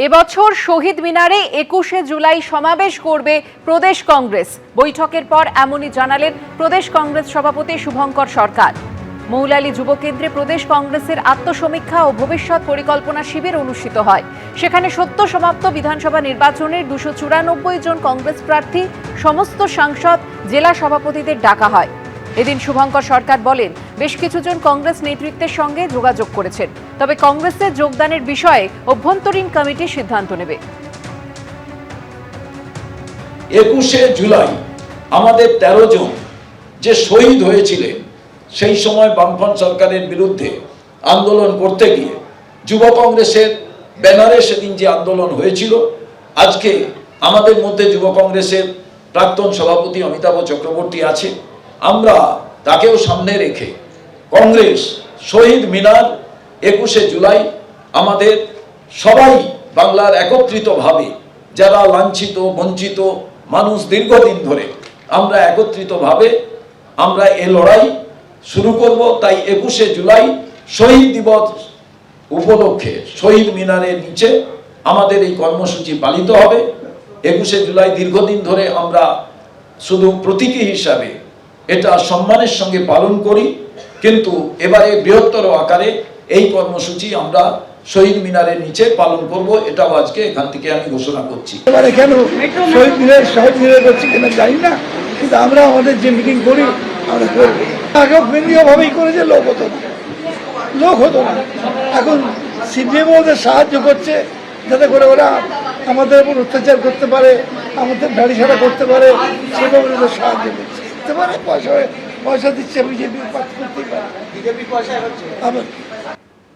এবছর শহীদ মিনারে ২১শে জুলাই সমাবেশ করবে প্রদেশ কংগ্রেস। বৈঠকের পর এমনই জানালেন প্রদেশ কংগ্রেস সভাপতি শুভঙ্কর সরকার। মৌলালী যুব কেন্দ্রে প্রদেশ কংগ্রেসের আত্মসমীক্ষা ও ভবিষ্যৎ পরিকল্পনা শিবির অনুষ্ঠিত হয়। সেখানে সদ্য সমাপ্ত বিধানসভা নির্বাচনের ২৯৪ জন কংগ্রেস প্রার্থী, সমস্ত সাংসদ, জেলা সভাপতিদের ডাকা হয়। এদিন শুভঙ্কর সরকার বলেন, বেশ কিছুজন কংগ্রেস নেতৃত্বের সঙ্গে যোগাযোগ করেছেন, তবে কংগ্রেসের যোগদানের বিষয়ে অভ্যন্তরীণ কমিটি সিদ্ধান্ত নেবে। ২১শে জুলাই আমাদের ১৩ জন যে শহীদ হয়েছিলেন, সেই সময় বামফ্রন্ট সরকারের বিরুদ্ধে আন্দোলন করতে গিয়ে যুব কংগ্রেসের ব্যানারে সেদিন যে আন্দোলন হয়েছিল, আজকে আমাদের মধ্যে যুব কংগ্রেসের প্রাক্তন সভাপতি অমিতাভ চক্রবর্তী আছে। আমরা তাকেও সামনে রেখে কংগ্রেস শহীদ মিনার ২১শে জুলাই আমাদের সবাই বাংলার একত্রিতভাবে যারা লাঞ্ছিত বঞ্চিত মানুষ দীর্ঘদিন ধরে আমরা একত্রিতভাবে আমরা এ লড়াই শুরু করব। তাই ২১শে জুলাই শহীদ দিবস উপলক্ষে শহীদ মিনারের নিচে আমাদের এই কর্মসূচি পালিত হবে। ২১শে জুলাই দীর্ঘদিন ধরে আমরা শুধু প্রতীকী হিসাবে এটা সম্মানের সঙ্গে পালন করি, কিন্তু এবারে বৃহত্তর আকারে এই কর্মসূচি আমরা শহীদ মিনারের নিচে পালন করব। এটাও আজকে এখান থেকে আমি ঘোষণা করছি। এবারে কেন শহীদ মিনার করছি কিনা জানি না, কিন্তু আমরা আমাদের যে মিটিং করি আমরা করবো। আগেও কেন্দ্রীয়ভাবেই করেছে, লোক হতো না। এখন সিপিএম ওদের সাহায্য করছে যাতে করে ওরা আমাদের উপর অত্যাচার করতে পারে, আমাদের গাড়ি ছাড়া করতে পারে, সেভাবে ওদের সাহায্য করছে। পয়সা দিচ্ছে বিজেপি করতেই পারে।